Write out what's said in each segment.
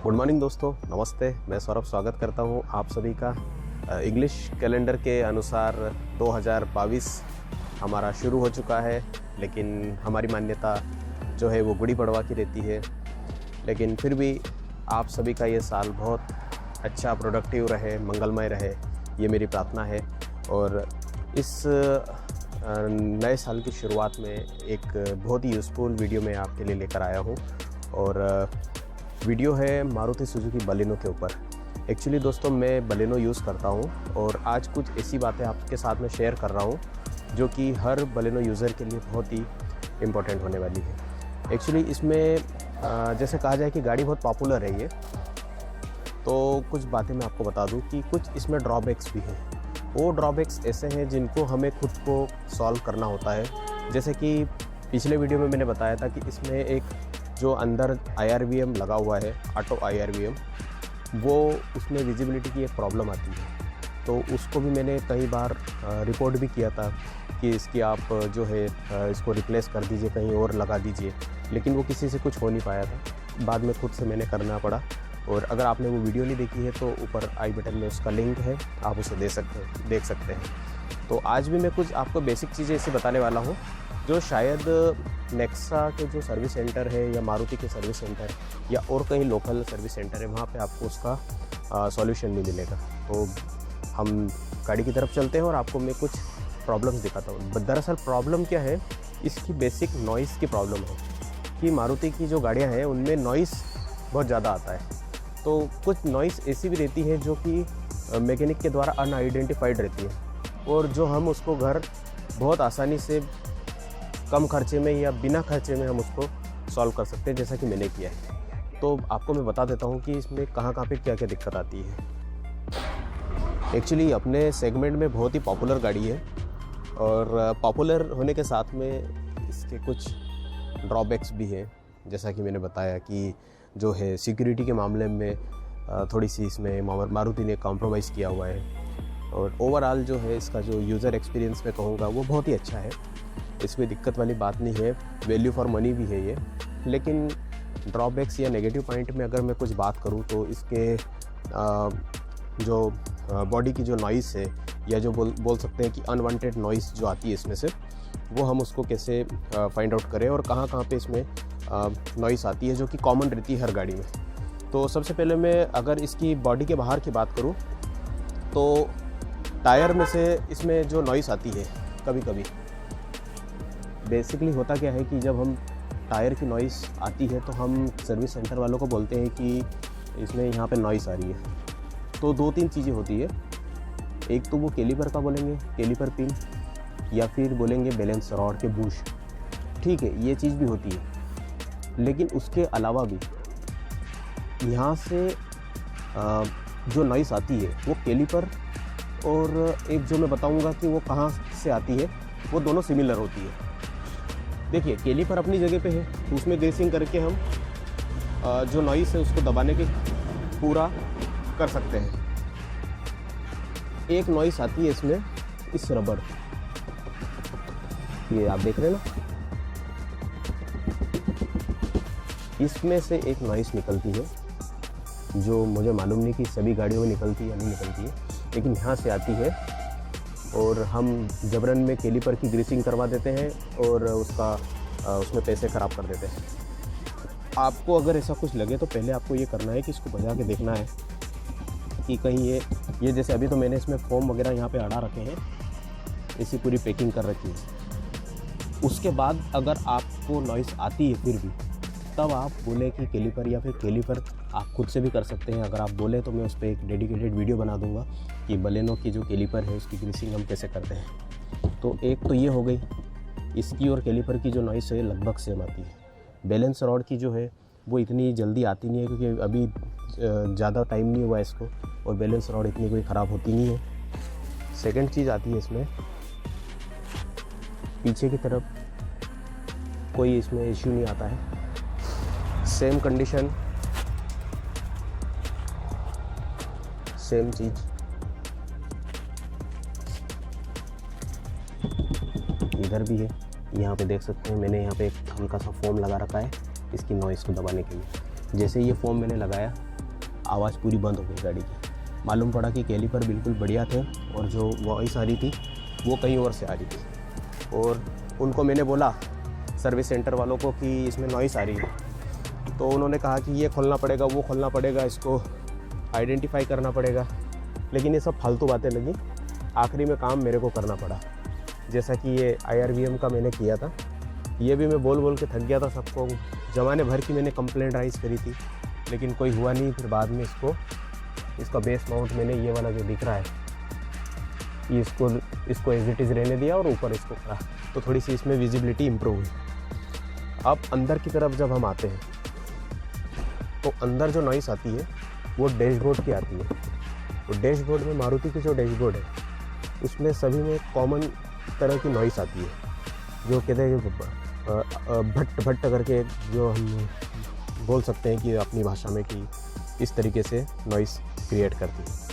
Good morning दोस्तों, नमस्ते। मैं सौरभ स्वागत करता हूं आप सभी का। इंग्लिश कैलेंडर के अनुसार 2022 हमारा शुरू हो चुका है, लेकिन हमारी मान्यता जो है वो गुड़ी पड़वा की रहती है। लेकिन फिर भी आप सभी का ये साल बहुत अच्छा, प्रोडक्टिव रहे, मंगलमय रहे, ये मेरी प्रार्थना है। और इस नए साल की शुरुआत में एक बहुत ही यूज़फुल वीडियो मैं आपके लिए लेकर आया हूँ। और वीडियो है मारुति सुजुकी बलेनो के ऊपर। एक्चुअली दोस्तों, मैं बलेनो यूज़ करता हूँ और आज कुछ ऐसी बातें आपके साथ में शेयर कर रहा हूँ जो कि हर बलेनो यूज़र के लिए बहुत ही इम्पोर्टेंट होने वाली है। एक्चुअली इसमें जैसे कहा जाए कि गाड़ी बहुत पॉपुलर है ये, तो कुछ बातें मैं आपको बता दूँ कि कुछ इसमें ड्रॉबैक्स भी हैं। वो ड्रॉबैक्स ऐसे हैं जिनको हमें खुद को सॉल्व करना होता है। जैसे कि पिछले वीडियो में मैंने बताया था कि इसमें एक जो अंदर IRVM लगा हुआ है, ऑटो IRVM, वो उसमें विजिबिलिटी की एक प्रॉब्लम आती है। तो उसको भी मैंने कई बार रिपोर्ट भी किया था कि इसकी आप जो है इसको रिप्लेस कर दीजिए, कहीं और लगा दीजिए, लेकिन वो किसी से कुछ हो नहीं पाया था। बाद में खुद से मैंने करना पड़ा। और अगर आपने वो वीडियो नहीं देखी है तो ऊपर आई बटन में उसका लिंक है, आप उसे देख सकते हैं। तो आज भी मैं कुछ आपको बेसिक चीज़ें ऐसे बताने वाला हूँ जो शायद नेक्सा के जो सर्विस सेंटर है या मारुति के सर्विस सेंटर या और कहीं लोकल सर्विस सेंटर है, वहाँ पे आपको उसका सॉल्यूशन नहीं मिलेगा। तो हम गाड़ी की तरफ चलते हैं और आपको मैं कुछ प्रॉब्लम्स दिखाता हूँ। दरअसल प्रॉब्लम क्या है, इसकी बेसिक नॉइज़ की प्रॉब्लम है कि मारुति की जो गाड़ियाँ हैं उनमें नॉइज़ बहुत ज़्यादा आता है। तो कुछ नॉइज़ ऐसी भी रहती है जो कि मैकेनिक के द्वारा अनआइडेंटिफाइड रहती है और जो हम उसको घर बहुत आसानी से कम खर्चे में या बिना खर्चे में हम उसको सॉल्व कर सकते हैं, जैसा कि मैंने किया है। तो आपको मैं बता देता हूँ कि इसमें कहाँ पे क्या क्या दिक्कत आती है। एक्चुअली अपने सेगमेंट में बहुत ही पॉपुलर गाड़ी है और पॉपुलर होने के साथ में इसके कुछ ड्रॉबैक्स भी हैं। जैसा कि मैंने बताया कि जो है सिक्योरिटी के मामले में थोड़ी सी इसमें मारुति ने कॉम्प्रोमाइज़ किया हुआ है। और ओवरऑल जो है इसका जो यूज़र एक्सपीरियंस मैं कहूँगा वो बहुत ही अच्छा है। इसमें दिक्कत वाली बात नहीं है, वैल्यू फॉर मनी भी है ये। लेकिन ड्रॉबैक्स या नेगेटिव पॉइंट में अगर मैं कुछ बात करूँ तो इसके जो बॉडी की जो नॉइज़ है या जो बोल सकते हैं कि अनवांटेड नॉइज़ जो आती है इसमें से, वो हम उसको कैसे फाइंड आउट करें और कहाँ पे इसमें नॉइज़ आती है जो कि कॉमन रहती है हर गाड़ी में। तो सबसे पहले मैं अगर इसकी बॉडी के बाहर की बात करूँ तो टायर में से इसमें जो नॉइज़ आती है कभी कभी, बेसिकली होता क्या है कि जब हम टायर की नॉइज़ आती है तो हम सर्विस सेंटर वालों को बोलते हैं कि इसमें यहाँ पे नॉइज़ आ रही है। तो दो तीन चीज़ें होती है। एक तो वो कैलिपर का बोलेंगे, कैलिपर पिन, या फिर बोलेंगे बैलेंस रॉड के बूश। ठीक है, ये चीज़ भी होती है। लेकिन उसके अलावा भी यहाँ से जो नॉइज़ आती है वो कैलिपर और एक जो मैं बताऊँगा कि वो कहाँ से आती है, वो दोनों सिमिलर होती है। देखिए, कैलिपर अपनी जगह पे है, तो उसमें ग्रेसिंग करके हम जो नॉइज़ है उसको दबाने के पूरा कर सकते हैं। एक नॉइज़ आती है इसमें, इस रबर, ये आप देख रहे हैं ना, इसमें से एक नॉइज़ निकलती है जो मुझे मालूम नहीं कि सभी गाड़ियों में निकलती है या नहीं निकलती है, लेकिन यहाँ से आती है और हम जबरन में कैलिपर की ग्रीसिंग करवा देते हैं और उसमें पैसे ख़राब कर देते हैं। आपको अगर ऐसा कुछ लगे तो पहले आपको ये करना है कि इसको बजा के देखना है कि कहीं ये जैसे अभी तो मैंने इसमें फोम वगैरह यहाँ पे अड़ा रखे हैं, ऐसी पूरी पैकिंग कर रखी है। उसके बाद अगर आपको नॉइज़ आती है फिर भी, तब आप बोले कि कैलिपर, या फिर कैलिपर आप खुद से भी कर सकते हैं। अगर आप बोले तो मैं उस पर एक डेडिकेटेड वीडियो बना दूंगा कि बलेनो की जो कैलिपर है उसकी ग्रीसिंग हम कैसे करते हैं। तो एक तो ये हो गई, इसकी और कैलिपर की जो नॉइज़ है लगभग सेम आती है। बैलेंस रॉड की जो है वो इतनी जल्दी आती नहीं है क्योंकि अभी ज़्यादा टाइम नहीं हुआ इसको, और बैलेंस रॉड इतनी कोई ख़राब होती नहीं है। सेकंड चीज़ आती है इसमें पीछे की तरफ, कोई इसमें इश्यू नहीं आता है। सेम कंडीशन, सेम चीज़ इधर भी है। यहाँ पे देख सकते हैं मैंने यहाँ पे एक हल्का सा फोम लगा रखा है इसकी नॉइज़ को दबाने के लिए। जैसे ये फोम मैंने लगाया आवाज़ पूरी बंद हो गई गाड़ी की। मालूम पड़ा कि कैलिपर बिल्कुल बढ़िया थे और जो वॉइस आ रही थी वो कहीं और से आ रही थी। और उनको मैंने बोला सर्विस सेंटर वालों को कि इसमें नॉइस आ रही है, तो उन्होंने कहा कि ये खोलना पड़ेगा, वो खोलना पड़ेगा, इसको आइडेंटिफाई करना पड़ेगा। लेकिन ये सब फालतू बातें लगी। आखिरी में काम मेरे को करना पड़ा। जैसा कि ये IRVM का मैंने किया था, ये भी मैं बोल बोल के थक गया था सबको। ज़माने भर की मैंने कंप्लेंट राइज़ करी थी, लेकिन कोई हुआ नहीं। फिर बाद में इसका बेस माउंट मैंने ये वाला जो दिख रहा है, ये इसको एज इट इज़ रहने दिया और ऊपर इसको करा, तो थोड़ी सी इसमें विजिबिलिटी इम्प्रूव हुई। अब अंदर की तरफ जब हम आते हैं तो अंदर जो नॉइस आती है वो डैशबोर्ड की आती है। तो डैशबोर्ड में, मारुति की जो डैशबोर्ड है उसमें सभी में कॉमन तरह की नॉइस आती है, जो कहते हैं भट्ट भट्ट करके, जो हम बोल सकते हैं कि अपनी भाषा में कि इस तरीके से नॉइस क्रिएट करती है।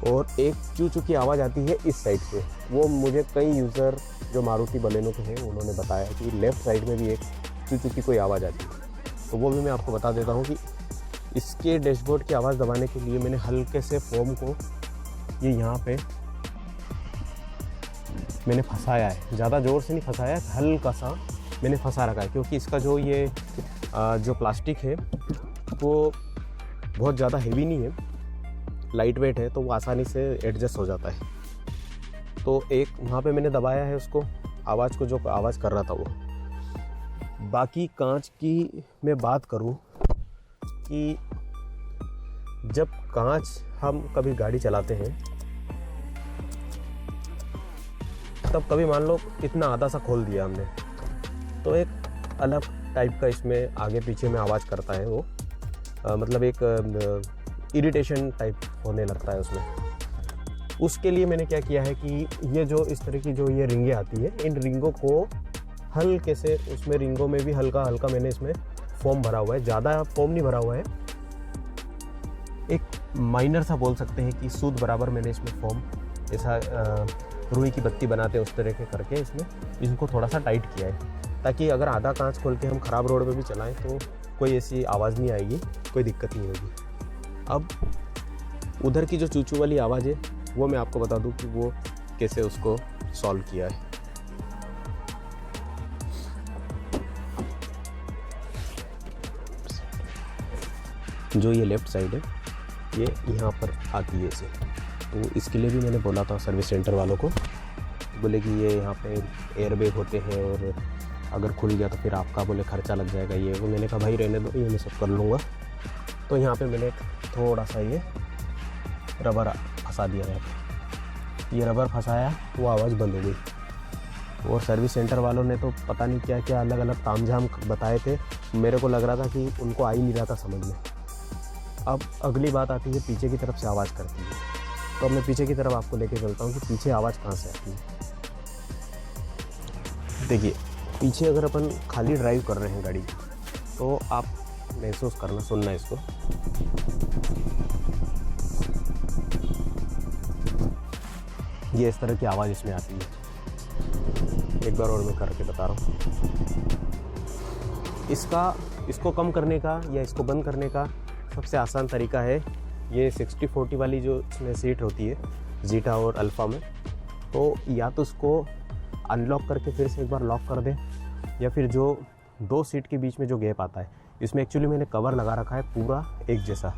और एक चू चू की आवाज़ आती है इस साइड से। वो मुझे कई यूज़र जो मारुति बलेनो के हैं उन्होंने बताया कि लेफ़्ट साइड में भी एक चू चू की कोई आवाज़ आती है। तो वो भी मैं आपको बता देता हूँ कि इसके डैशबोर्ड की आवाज़ दबाने के लिए मैंने हल्के से फोम को ये यहाँ पे मैंने फंसाया है। ज़्यादा ज़ोर से नहीं फंसाया, हल्का सा मैंने फंसा रखा है, क्योंकि इसका जो ये जो प्लास्टिक है वो बहुत ज़्यादा हेवी नहीं है, लाइट वेट है, तो वो आसानी से एडजस्ट हो जाता है। तो एक वहाँ पे मैंने दबाया है उसको, आवाज़ को, जो आवाज़ कर रहा था वो। बाकी कांच की मैं बात करूँ कि जब कांच हम कभी गाड़ी चलाते हैं तब कभी मान लो इतना आधा सा खोल दिया हमने, तो एक अलग टाइप का इसमें आगे पीछे में आवाज़ करता है वो, मतलब एक इरिटेशन टाइप होने लगता है उसमें। उसके लिए मैंने क्या किया है कि ये जो इस तरह की जो ये रिंगें आती है, इन रिंगों को हल्के से, उसमें रिंगों में भी हल्का हल्का मैंने इसमें फोम भरा हुआ है। ज़्यादा फोम नहीं भरा हुआ है, एक माइनर सा बोल सकते हैं कि सूद बराबर मैंने इसमें फोम, ऐसा रुई की बत्ती बनाते हैं उस तरह के करके इसमें इनको थोड़ा सा टाइट किया है, ताकि अगर आधा कांच खोल के हम ख़राब रोड पे भी चलाएं तो कोई ऐसी आवाज़ नहीं आएगी, कोई दिक्कत नहीं होगी। अब उधर की जो चूचू वाली आवाज़ है वो मैं आपको बता दूं कि वो कैसे उसको सॉल्व किया है। जो ये लेफ़्ट साइड है ये यहाँ पर आती है इसे, तो इसके लिए भी मैंने बोला था सर्विस सेंटर वालों को, बोले कि ये यहाँ पे एयरबैग होते हैं और अगर खुल गया तो फिर आपका बोले खर्चा लग जाएगा ये वो। मैंने कहा भाई रहने दो, ये मैं सब कर लूँगा। तो यहाँ पे मैंने थोड़ा सा ये रबर फंसा दिया है, ये रबर फंसाया, वो आवाज़ बंद हो गई। और सर्विस सेंटर वालों ने तो पता नहीं क्या क्या अलग अलग तामझाम बताए थे, मेरे को लग रहा था कि उनको आ ही नहीं रहा था समझ में। अब अगली बात आती है पीछे की तरफ से आवाज़ करती है, तो अब मैं पीछे की तरफ आपको लेके चलता हूँ कि पीछे आवाज़ कहाँ से आती है। देखिए पीछे अगर अपन खाली ड्राइव कर रहे हैं गाड़ी, तो आप महसूस करना, सुनना इसको। ये इस तरह की आवाज़ इसमें आती है। एक बार और मैं करके बता रहा हूँ। इसको कम करने का या इसको बंद करने का सबसे आसान तरीका है ये 60-40 वाली जो इसमें सीट होती है जीटा और अल्फ़ा में, तो या तो उसको अनलॉक करके फिर से एक बार लॉक कर दें, या फिर जो 2 सीट के बीच में जो गैप आता है, इसमें एक्चुअली मैंने कवर लगा रखा है पूरा एक जैसा,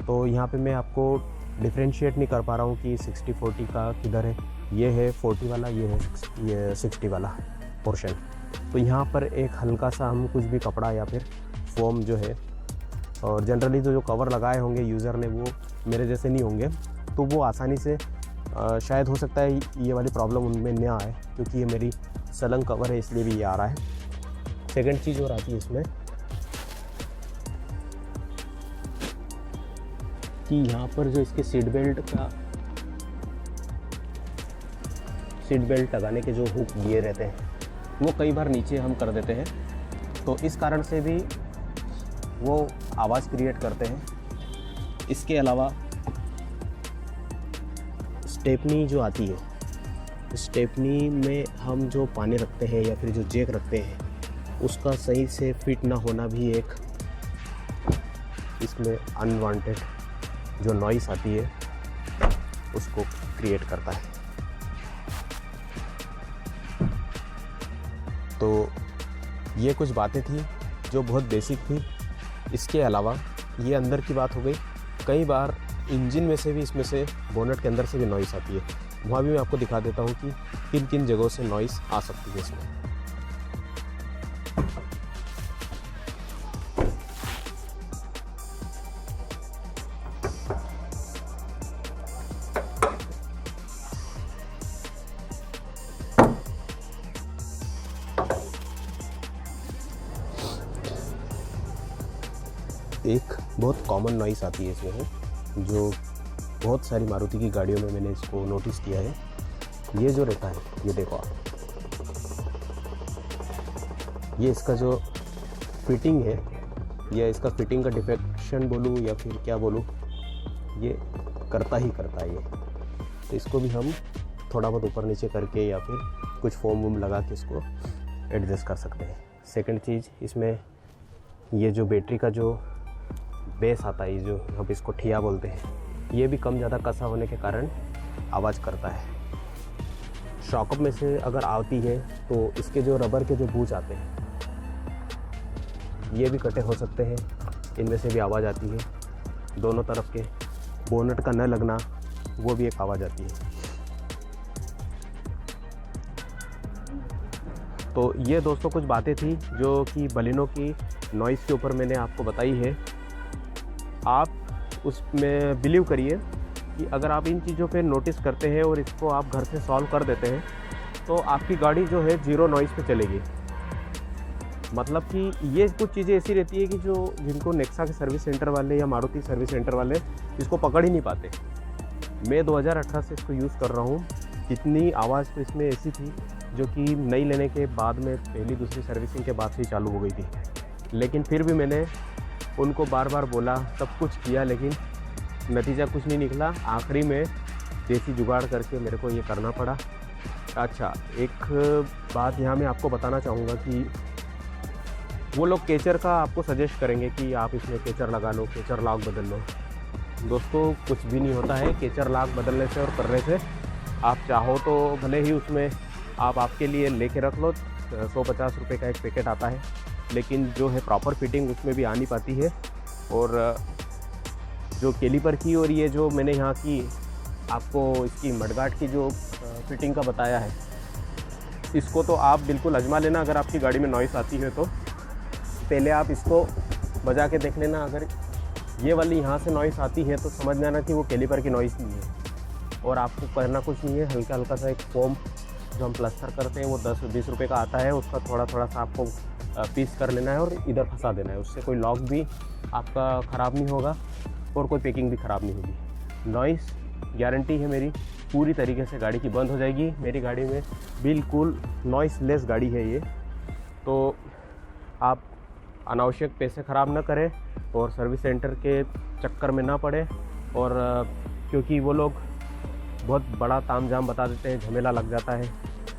तो यहाँ पे मैं आपको डिफ्रेंशिएट नहीं कर पा रहा हूँ कि 60-40 का किधर है, ये है 40 वाला, ये है ये 60 वाला पोर्शन। तो यहाँ पर एक हल्का सा हम कुछ भी कपड़ा या फिर फोम जो है, और जनरली तो जो कवर लगाए होंगे यूज़र ने वो मेरे जैसे नहीं होंगे, तो वो आसानी से शायद हो सकता है ये वाली प्रॉब्लम उनमें ना आए, क्योंकि ये मेरी सलंग कवर है इसलिए भी ये आ रहा है। सेकंड चीज़ और आती है इसमें कि यहाँ पर जो इसके सीट बेल्ट लगाने के जो हुक दिए रहते हैं वो कई बार नीचे हम कर देते हैं, तो इस कारण से भी वो आवाज़ क्रिएट करते हैं। इसके अलावा स्टेपनी जो आती है, स्टेपनी में हम जो पाने रखते हैं या फिर जो जैक रखते हैं उसका सही से फिट ना होना भी एक इसमें अनवांटेड जो नॉइस आती है उसको क्रिएट करता है। तो ये कुछ बातें थी जो बहुत बेसिक थी। इसके अलावा ये अंदर की बात हो गई। कई बार इंजन में से भी, इसमें से बोनट के अंदर से भी नॉइस आती है। वहाँ भी मैं आपको दिखा देता हूँ कि किन किन जगहों से नॉइस आ सकती है इसमें। एक बहुत कॉमन नॉइस आती है इसमें, जो बहुत सारी मारुति की गाड़ियों में मैंने इसको नोटिस किया है। ये जो रहता है, ये देखो आप, ये इसका जो फिटिंग है, या इसका फिटिंग का डिफेक्शन बोलूँ या फिर क्या बोलूँ, ये करता ही करता है ये। तो इसको भी हम थोड़ा बहुत ऊपर नीचे करके या फिर कुछ फोम वोम लगा के इसको एडजस्ट कर सकते हैं। सेकंड चीज़, इसमें ये जो बैटरी का जो बेस आता है, जो हम इसको ठिया बोलते हैं, ये भी कम ज़्यादा कसा होने के कारण आवाज़ करता है। शॉकअप में से अगर आती है तो इसके जो रबर के जो बूच आते हैं, ये भी कटे हो सकते हैं, इनमें से भी आवाज़ आती है। दोनों तरफ के बोनट का न लगना, वो भी एक आवाज़ आती है। तो ये दोस्तों कुछ बातें थी जो कि बलिनो की नॉइज़ के ऊपर मैंने आपको बताई है। आप उसमें बिलीव करिए कि अगर आप इन चीज़ों पे नोटिस करते हैं और इसको आप घर से सॉल्व कर देते हैं तो आपकी गाड़ी जो है ज़ीरो नॉइज़ पे चलेगी। मतलब कि ये कुछ चीज़ें ऐसी रहती है कि जो जिनको नेक्सा के सर्विस सेंटर वाले या मारुति सर्विस सेंटर वाले इसको पकड़ ही नहीं पाते। मैं 2018 से इसको यूज़ कर रहा हूँ। जितनी आवाज़ तो इसमें ऐसी थी जो कि नई लेने के बाद में पहली दूसरी सर्विसिंग के बाद से ही चालू हो गई थी, लेकिन फिर भी मैंने उनको बार बार बोला, सब कुछ किया, लेकिन नतीजा कुछ नहीं निकला। आखिरी में देसी जुगाड़ करके मेरे को ये करना पड़ा। अच्छा, एक बात यहाँ मैं आपको बताना चाहूँगा कि वो लोग केचर का आपको सजेस्ट करेंगे कि आप इसमें केचर लगा लो, केचर लॉक बदल लो। दोस्तों, कुछ भी नहीं होता है केचर लॉक बदलने से और करने से। आप चाहो तो भले ही उसमें आप आपके लिए लेके रख लो, 150 रुपये का एक पैकेट आता है, लेकिन जो है प्रॉपर फिटिंग उसमें भी आ नहीं पाती है। और जो कैलिपर की और ये जो मैंने यहाँ की आपको इसकी मडगार्ड की जो फिटिंग का बताया है, इसको तो आप बिल्कुल आजमा लेना। अगर आपकी गाड़ी में नॉइस आती है तो पहले आप इसको बजा के देख लेना। अगर ये वाली यहाँ से नॉइस आती है तो समझ जाना कि वो कैलिपर की नॉइस नहीं है, और आपको करना कुछ नहीं है। हल्का हल्का सा एक फोम जो हम प्लास्टर करते हैं वो 10-20 रुपये का आता है, उसका थोड़ा थोड़ा सा आपको पीस कर लेना है और इधर फंसा देना है। उससे कोई लॉक भी आपका ख़राब नहीं होगा और कोई पैकिंग भी ख़राब नहीं होगी। नॉइस गारंटी है मेरी, पूरी तरीके से गाड़ी की बंद हो जाएगी। मेरी गाड़ी में बिल्कुल नॉइस लेस गाड़ी है ये। तो आप अनावश्यक पैसे ख़राब ना करें और सर्विस सेंटर के चक्कर में ना पड़े, और क्योंकि वो लोग बहुत बड़ा तामझाम बता देते हैं, झमेला लग जाता है,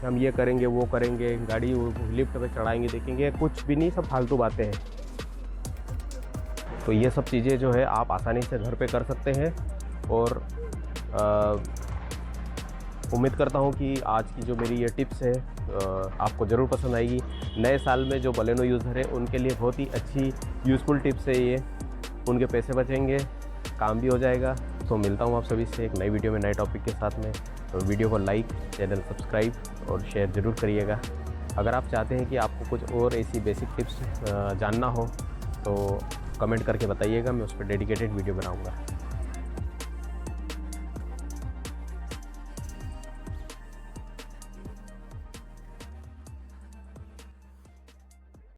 हम ये करेंगे वो करेंगे, गाड़ी लिफ्ट पे चढ़ाएंगे, देखेंगे, कुछ भी नहीं, सब फालतू बातें हैं। तो ये सब चीज़ें जो है आप आसानी से घर पे कर सकते हैं। और उम्मीद करता हूँ कि आज की जो मेरी ये टिप्स है आपको ज़रूर पसंद आएगी। नए साल में जो बलेनो यूज़र है उनके लिए बहुत ही अच्छी यूज़फुल टिप्स है ये। उनके पैसे बचेंगे, काम भी हो जाएगा। तो मिलता हूँ आप सभी से एक नई वीडियो में नए टॉपिक के साथ में। तो वीडियो को लाइक, चैनल सब्सक्राइब और शेयर ज़रूर करिएगा। अगर आप चाहते हैं कि आपको कुछ और ऐसी बेसिक टिप्स जानना हो तो कमेंट करके बताइएगा, मैं उस पर डेडिकेटेड वीडियो बनाऊँगा।